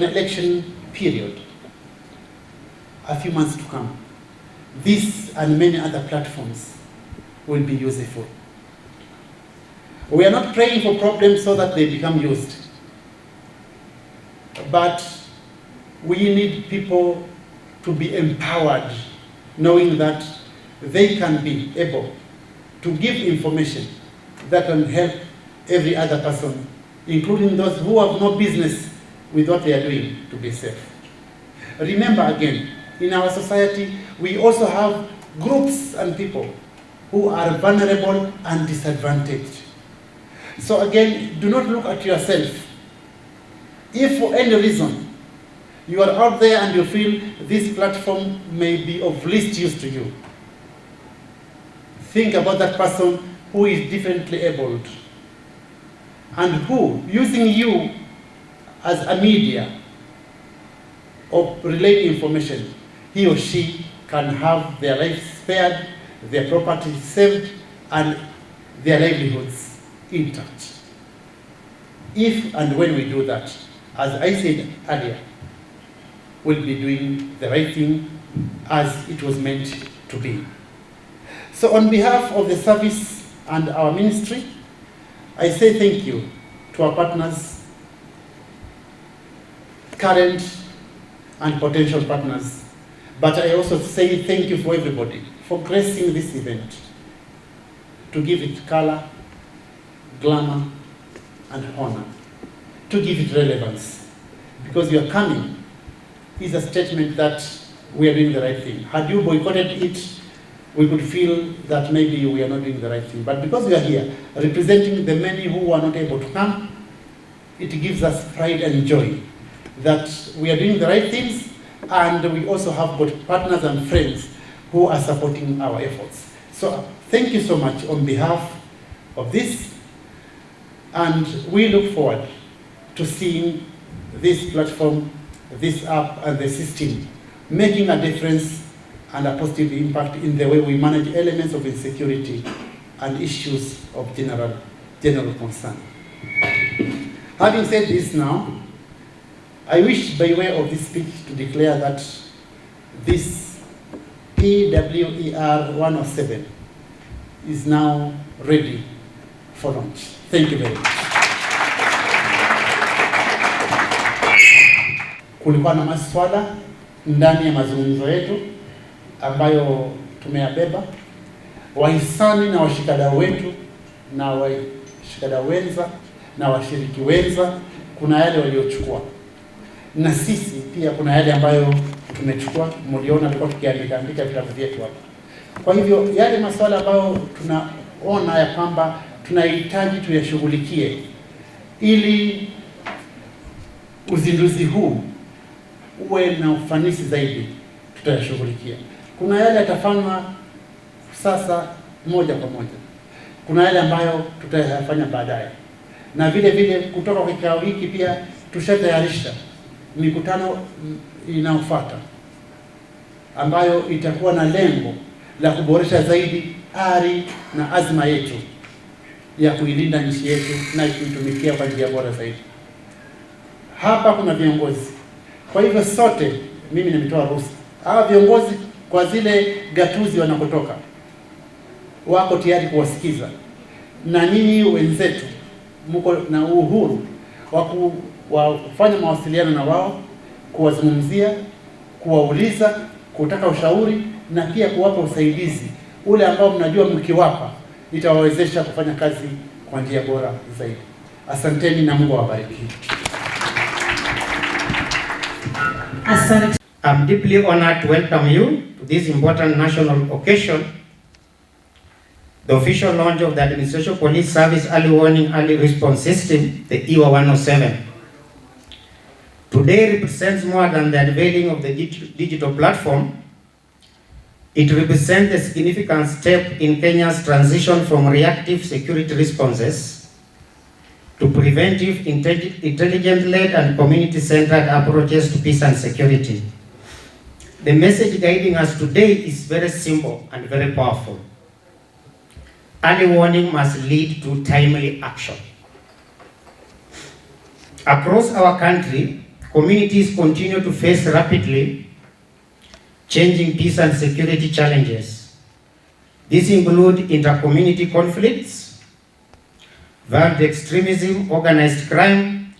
an election period, a few months to come, this and many other platforms will be useful. We are not praying for problems so that they become used, but we need people to be empowered, knowing that they can be able to give information that can help every other person, including those who have no business with what they are doing, to be safe. Remember again, in our society, we also have groups and people who are vulnerable and disadvantaged. So again, do not look at yourself. If for any reason you are out there and you feel this platform may be of least use to you, think about that person who is differently abled and who, using you as a media of relaying information, he or she can have their lives spared, their property saved, and their livelihoods intact. If and when we do that, as I said earlier, we'll be doing the right thing as it was meant to be. So on behalf of the service and our ministry, I say thank you to our partners, current and potential partners, but I also say thank you for everybody for gracing this event, to give it color, glamour, and honor, to give it relevance, because your coming is a statement that we are doing the right thing. Had you boycotted it, we could feel that maybe we are not doing the right thing. But because we are here, representing the many who are not able to come, it gives us pride and joy that we are doing the right things, and we also have both partners and friends who are supporting our efforts. So thank you so much on behalf of this, and we look forward to seeing this platform, this app, and the system making a difference and a positive impact in the way we manage elements of insecurity and issues of general concern. Having said this now, I wish by way of this speech to declare that this EWR107 is now ready for launch. Thank you very much. Kulikuwa na maswala ndani ya mazungumzo yetu ambayo tumeyabeba. Wahisani na washikadau wetu na washikadau wenza na washiriki wenza, kuna yale waliochukua, na sisi pia kuna yale ambayo tumechukua. Mliona tulikuwa tukiandika vitabu vyetu hapa. Kwa hivyo yale masuala ambayo tunaona ya kwamba tunahitaji tuyashughulikie ili uzinduzi huu uwe na ufanisi zaidi, tutayashughulikia. Kuna yale yatafanywa sasa moja kwa moja, kuna yale ambayo tutayafanya baadaye, na vile vile kutoka kwa kikao hiki pia tushatayarisha mikutano inayofuata ambayo itakuwa na lengo la kuboresha zaidi ari na azma yetu ya kuilinda nchi yetu na kuitumikia kwa njia bora zaidi. Hapa kuna viongozi, kwa hivyo sote, mimi nimetoa ruhusa, hawa viongozi kwa zile gatuzi wanakotoka wako tayari kuwasikiza, na nyinyi wenzetu mko na uhuru wa kufanya mawasiliano na wao, kuwazungumzia, kuwauliza, kutaka ushauri, na pia kuwapa usaidizi ule ambao mnajua mkiwapa itawawezesha kufanya kazi kwa njia bora zaidi. Asanteni na Mungu awabariki. I'm deeply honored to welcome you to this important national occasion, the official launch of the Administration Police Service Early Warning Early Response System, the EWR107. Today represents more than the unveiling of the digital platform. It represents a significant step in Kenya's transition from reactive security responses to preventive, intelligence-led and community-centered approaches to peace and security. The message guiding us today is very simple and very powerful. Early warning must lead to timely action. Across our country, communities continue to face rapidly changing peace and security challenges. These include inter-community conflicts, violent extremism, organized crime,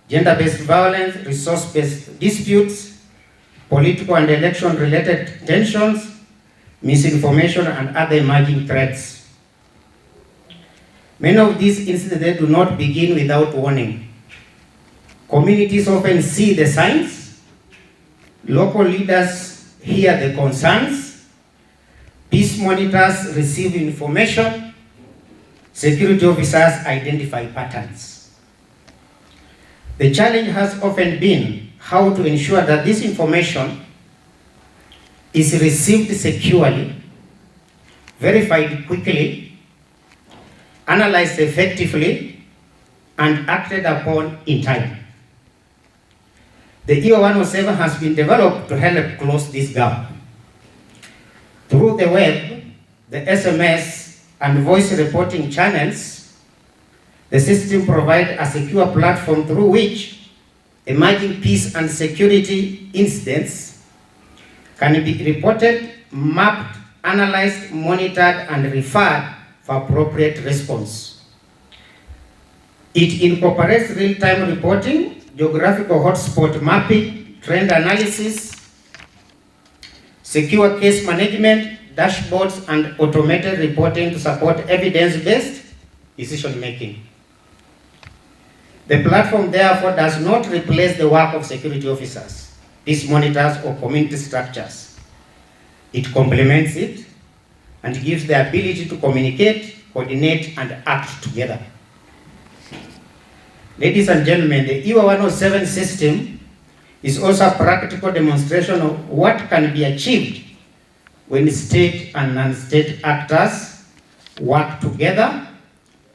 gender-based violence, resource-based disputes, political and election-related tensions, misinformation, and other emerging threats. Many of these incidents do not begin without warning. Communities often see the signs, local leaders hear the concerns, peace monitors receive information, security officers identify patterns. The challenge has often been how to ensure that this information is received securely, verified quickly, analyzed effectively, and acted upon in time. The EWR107 has been developed to help close this gap. Through the web, the SMS, and voice reporting channels, the system provides a secure platform through which emerging peace and security incidents can be reported, mapped, analyzed, monitored, and referred for appropriate response. It incorporates real-time reporting, geographical hotspot mapping, trend analysis, secure case management, dashboards, and automated reporting to support evidence-based decision-making. The platform, therefore, does not replace the work of security officers, peace monitors, or community structures. It complements it and gives the ability to communicate, coordinate, and act together. Ladies and gentlemen, the EWR107 system is also a practical demonstration of what can be achieved when state and non-state actors work together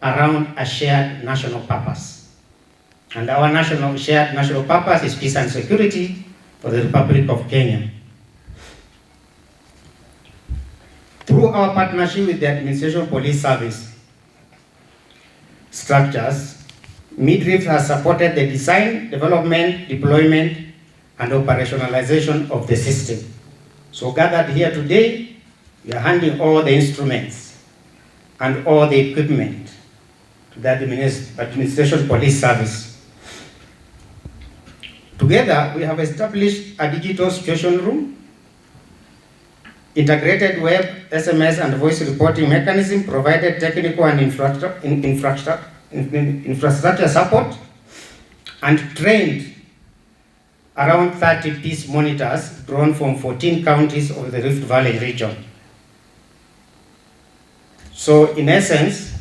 around a shared national purpose. And our shared national purpose is peace and security for the Republic of Kenya. Through our partnership with the Administration Police Service structures, Midrift has supported the design, development, deployment, and operationalization of the system. So gathered here today, we are handing all the instruments and all the equipment to the Administration Police Service. Together, we have established a digital situation room, integrated web, SMS, and voice reporting mechanism, provided technical and infrastructure support, and trained around 30 peace monitors drawn from 14 counties of the Rift Valley region. So in essence,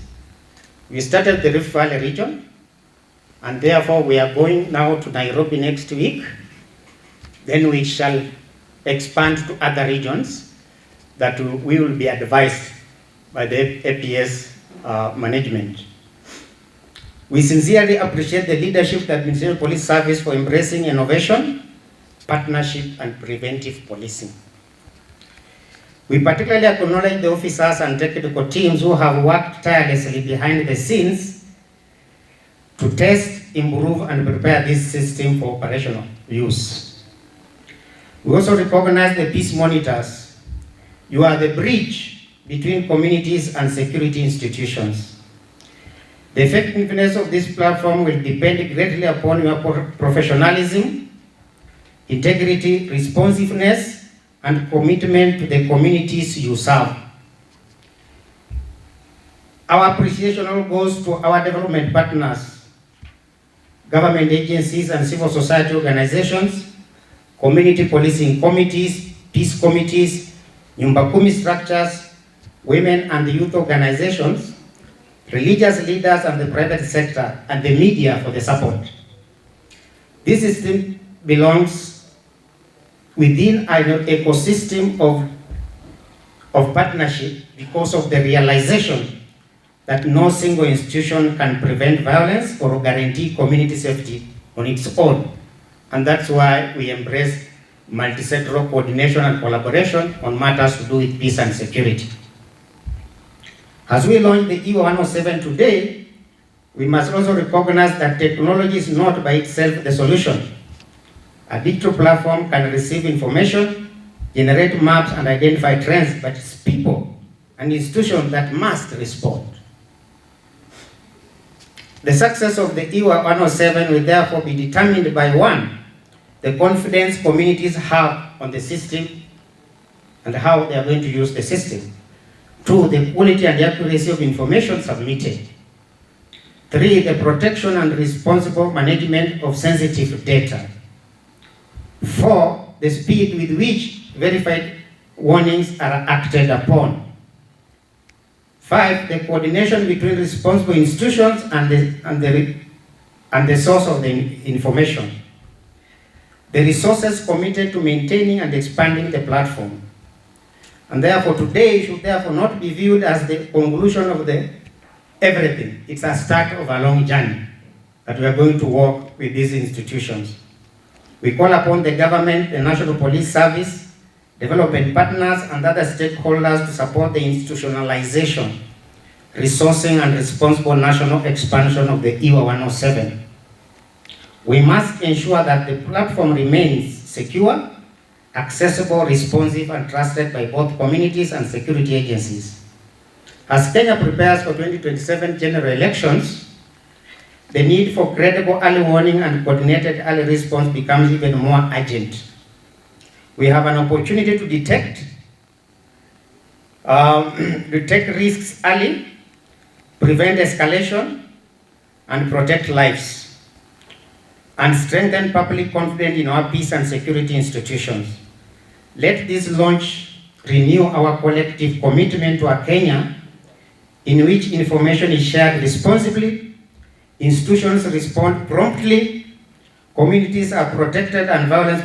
we started the Rift Valley region, and therefore we are going now to Nairobi next week. Then we shall expand to other regions that we will be advised by the APS management. We sincerely appreciate the leadership of the Administration Police Service for embracing innovation, partnership, and preventive policing. We particularly acknowledge the officers and technical teams who have worked tirelessly behind the scenes to test, improve, and prepare this system for operational use. We also recognize the peace monitors. You are the bridge between communities and security institutions. The effectiveness of this platform will depend greatly upon your professionalism, integrity, responsiveness, and commitment to the communities you serve. Our appreciation goes to our development partners, government agencies and civil society organizations, community policing committees, peace committees, Nyumba Kumi structures, women and youth organizations, religious leaders and the private sector, and the media for the support. This system belongs within an ecosystem of partnership because of the realization that no single institution can prevent violence or guarantee community safety on its own. And that's why we embrace multi-sectoral coordination and collaboration on matters to do with peace and security. As we launch the EWR107 today, we must also recognize that technology is not by itself the solution. A digital platform can receive information, generate maps, and identify trends, but it's people and institutions that must respond. The success of the EWR107 will therefore be determined by one, the confidence communities have on the system and how they are going to use the system. Two, the quality and accuracy of information submitted. Three, the protection and responsible management of sensitive data. Four, the speed with which verified warnings are acted upon. Five, the coordination between responsible institutions and the source of the information. The resources committed to maintaining and expanding the platform. And therefore today should therefore not be viewed as the conclusion of the everything. It's a start of a long journey that we are going to walk with these institutions. We call upon the government, the National Police Service, development partners, and other stakeholders to support the institutionalization, resourcing, and responsible national expansion of the EWR107. We must ensure that the platform remains secure, accessible, responsive, and trusted by both communities and security agencies. As Kenya prepares for 2027 general elections, the need for credible early warning and coordinated early response becomes even more urgent. We have an opportunity to detect risks early, prevent escalation, and protect lives, and strengthen public confidence in our peace and security institutions. Let this launch renew our collective commitment to a Kenya in which information is shared responsibly, institutions respond promptly, communities are protected, and violence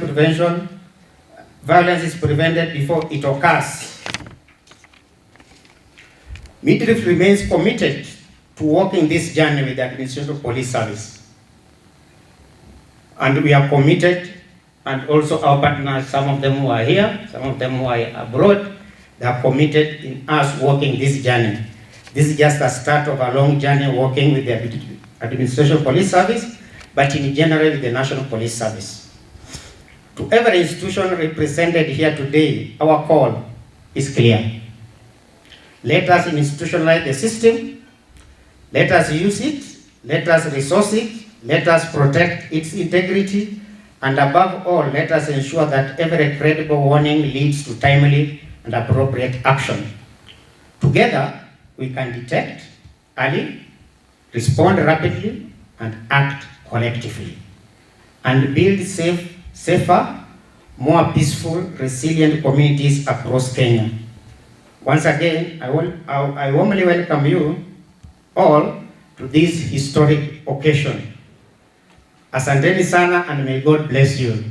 is prevented before it occurs. Midrift remains committed to walking this journey with the Administrative Police Service. And we are committed, and also our partners, some of them who are here, some of them who are abroad, they are committed in us walking this journey. This is just a start of a long journey walking with the Administration Police Service, but in general with the National Police Service. To every institution represented here today, our call is clear. Let us institutionalize the system, let us use it, let us resource it, let us protect its integrity, and above all, let us ensure that every credible warning leads to timely and appropriate action. Together, we can detect early, respond rapidly, and act collectively, and build safer, more peaceful, resilient communities across Kenya. Once again, I warmly welcome you all to this historic occasion. Asanteni sana, and may God bless you.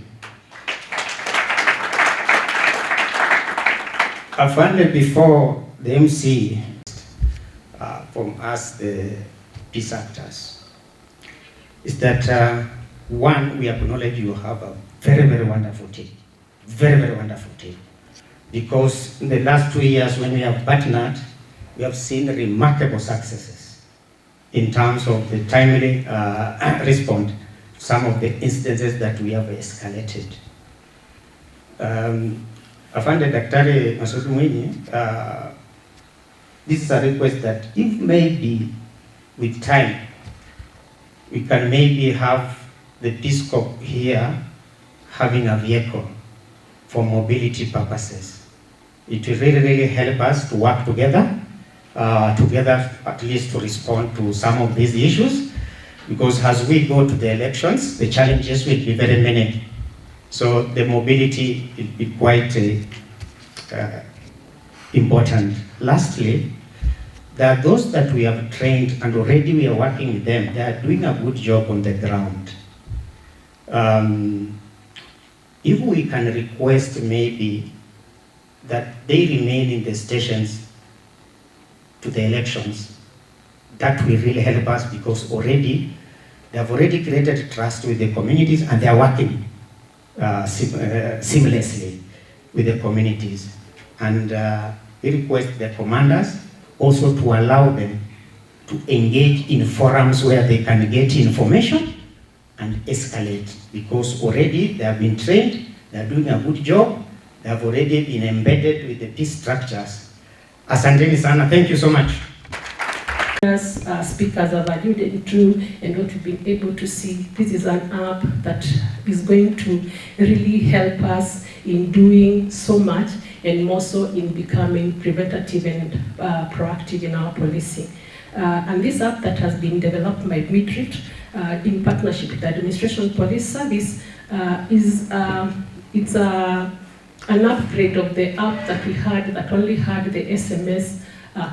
Finally, before the MC, from us, the peace actors, is that one, we acknowledge you have a very, very wonderful team. Very, very wonderful team. Because in the last 2 years when we have partnered, we have seen remarkable successes in terms of the timely response to some of the instances that we have escalated. Afande Daktari Masudu Mwinyi, this is a request that if maybe with time, we can maybe have the Peace Corps here having a vehicle for mobility purposes. It will really, really help us to work together, at least to respond to some of these issues, because as we go to the elections, the challenges will be very many. So the mobility will be quite important. Lastly, there are those that we have trained and already we are working with them. They are doing a good job on the ground. If we can request maybe that they remain in the stations to the elections, that will really help us, because already they have already created trust with the communities and they are working seamlessly with the communities. And we request the commanders also to allow them to engage in forums where they can get information and escalate, because already they have been trained, they are doing a good job, they have already been embedded with the peace structures. Asanteni sana, thank you so much. As speakers have alluded to, and what we've been able to see, this is an app that is going to really help us in doing so much, and more so in becoming preventative and proactive in our policing. And this app that has been developed by Midrift in partnership with the Administration Police Service it's an upgrade of the app that we had that only had the SMS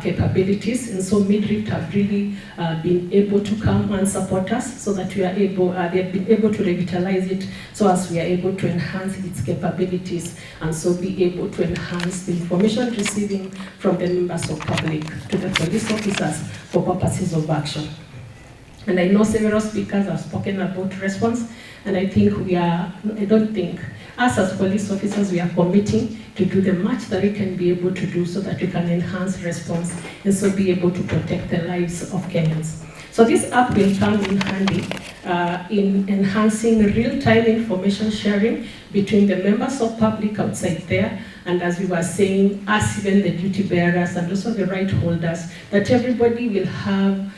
capabilities, and so Midrift have really been able to come and support us so that we are able, they have been able to revitalize it so as we are able to enhance its capabilities and so be able to enhance the information receiving from the members of public to the police officers for purposes of action. And I know several speakers have spoken about response, and I think I don't think, us as police officers, we are committing to do the much that we can be able to do so that we can enhance response and so be able to protect the lives of Kenyans. So this app will come in handy in enhancing real-time information sharing between the members of public outside there, and as we were saying, us, even the duty bearers and also the right holders, that everybody will have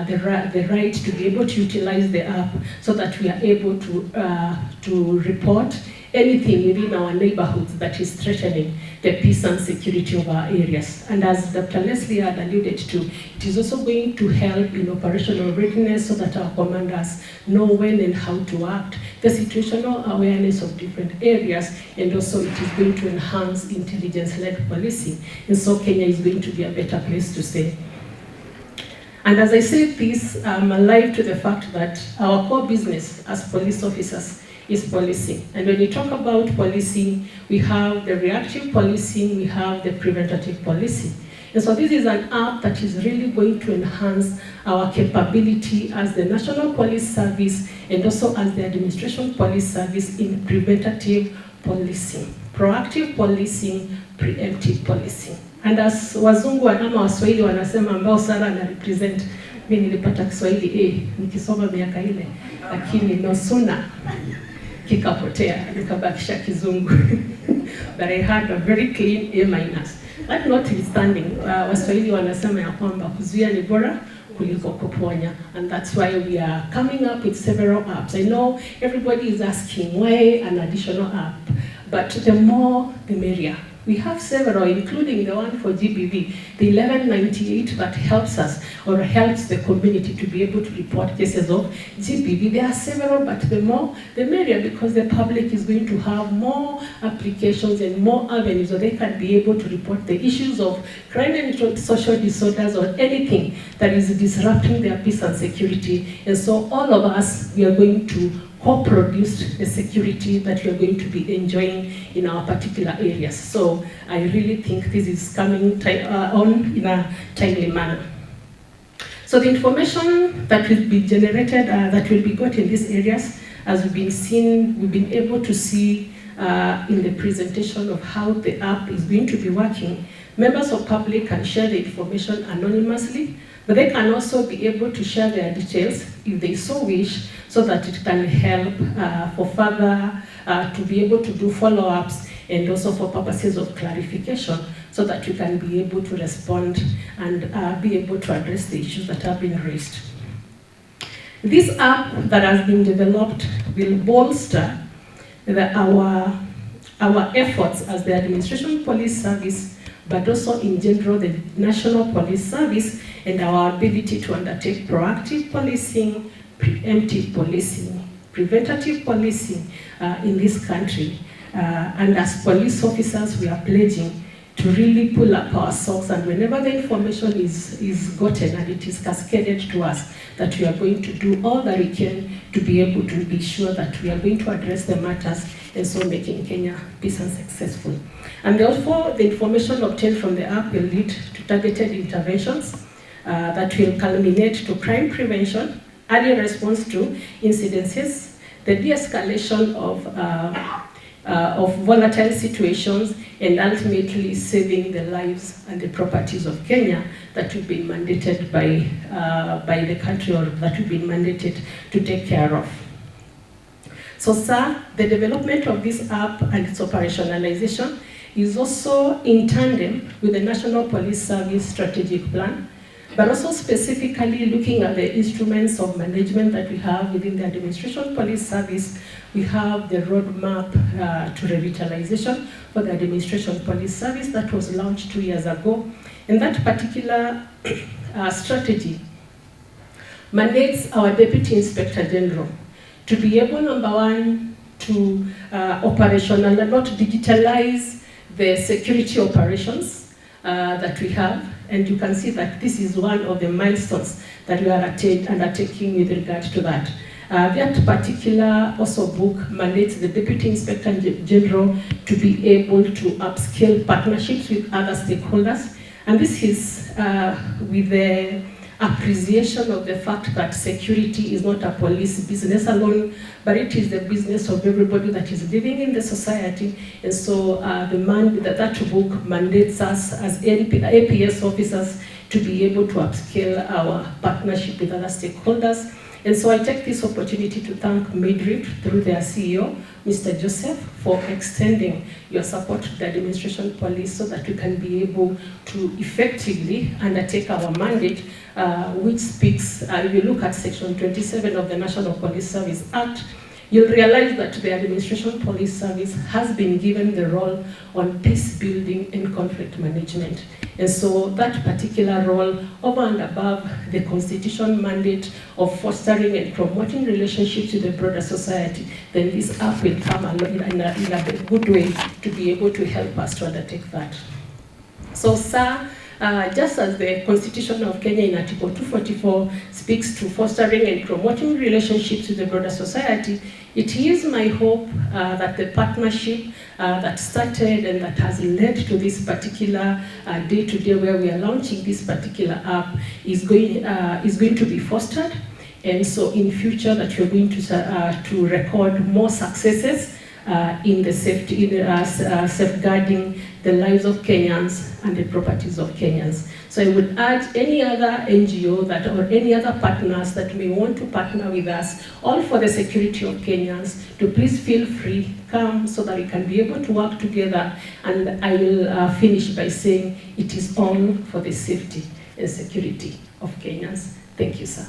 the right to be able to utilize the app so that we are able to report anything within our neighborhoods that is threatening the peace and security of our areas. And as Dr. Leslie had alluded to, it is also going to help in operational readiness so that our commanders know when and how to act, the situational awareness of different areas, and also it is going to enhance intelligence-led policing. And so Kenya is going to be a better place to stay. And as I said this, I'm alive to the fact that our core business as police officers is policing. And when you talk about policing, we have the reactive policing, we have the preventative policing. And so this is an app that is really going to enhance our capability as the National Police Service and also as the Administration Police Service in preventative policing, proactive policing, preemptive policing. And as wazungu ama waswahili wanasema ambao Sara na represent, mimi nilipata Kiswahili nikisoma miaka ile, lakini no sooner kikapotea nikabakisha kizungu. But I had a very clean A-. But notwithstanding, waswahili wanasema ya kwamba kuzuia ni bora kuliko kuponya, and that's why we are coming up with several apps. I know everybody is asking why an additional app, but the more the merrier. We have several, including the one for GBV, the 1198 that helps us or helps the community to be able to report cases of GBV. There are several, but the more the merrier, because the public is going to have more applications and more avenues so they can be able to report the issues of crime and social disorders or anything that is disrupting their peace and security. And so all of us, we are going to co-produce the security that we are going to be enjoying in our particular areas. So I really think this is coming on in a timely manner. So the information that will be generated, that will be got in these areas, as we've been able to see in the presentation of how the app is going to be working. Members of public can share the information anonymously, but they can also be able to share their details if they so wish, so that it can help for further, to be able to do follow-ups and also for purposes of clarification, so that you can be able to respond and be able to address the issues that have been raised. This app that has been developed will bolster our efforts as the Administration Police Service, but also in general the National Police Service, and our ability to undertake proactive policing, preemptive policing, preventative policing in this country. And as police officers, we are pledging to really pull up our socks, and whenever the information is gotten and it is cascaded to us, that we are going to do all that we can to be able to be sure that we are going to address the matters and so making Kenya peace and successful. And therefore, the information obtained from the app will lead to targeted interventions that will culminate to crime prevention, early response to incidences, the de-escalation of volatile situations, and ultimately saving the lives and the properties of Kenya that we've been mandated by the country, or that we've been mandated to take care of. So, sir, the development of this app and its operationalization is also in tandem with the National Police Service Strategic Plan, but also specifically looking at the instruments of management that we have within the Administration Police Service. We have the roadmap to revitalization for the Administration Police Service that was launched 2 years ago. And that particular strategy mandates our Deputy Inspector General to be able, number one, to operationalize, not digitalize the security operations that we have. And you can see that this is one of the milestones that we are undertaking with regard to that. That particular also book mandates the Deputy Inspector General to be able to upscale partnerships with other stakeholders. And this is with the appreciation of the fact that security is not a police business alone, but it is the business of everybody that is living in the society. And so that book mandates us as APS officers to be able to upscale our partnership with other stakeholders. And so I take this opportunity to thank Midrift through their CEO, Mr. Joseph, for extending your support to the Administration Police so that we can be able to effectively undertake our mandate, which speaks, if you look at Section 27 of the National Police Service Act, you'll realize that the Administration Police Service has been given the role on peace building and conflict management. And so that particular role, over and above the Constitution mandate of fostering and promoting relationships with the broader society, then this app will come along in a good way to be able to help us to undertake that. So, sir, just as the Constitution of Kenya in Article 244 speaks to fostering and promoting relationships with the broader society, it is my hope that the partnership that started and that has led to this particular day-to-day where we are launching this particular app is going to be fostered. And so in future that you're going to record more successes in the safety, safeguarding the lives of Kenyans and the properties of Kenyans. So I would urge any other NGO or any other partners that may want to partner with us, all for the security of Kenyans, to please feel free, come so that we can be able to work together. And I will finish by saying it is all for the safety and security of Kenyans. Thank you, sir.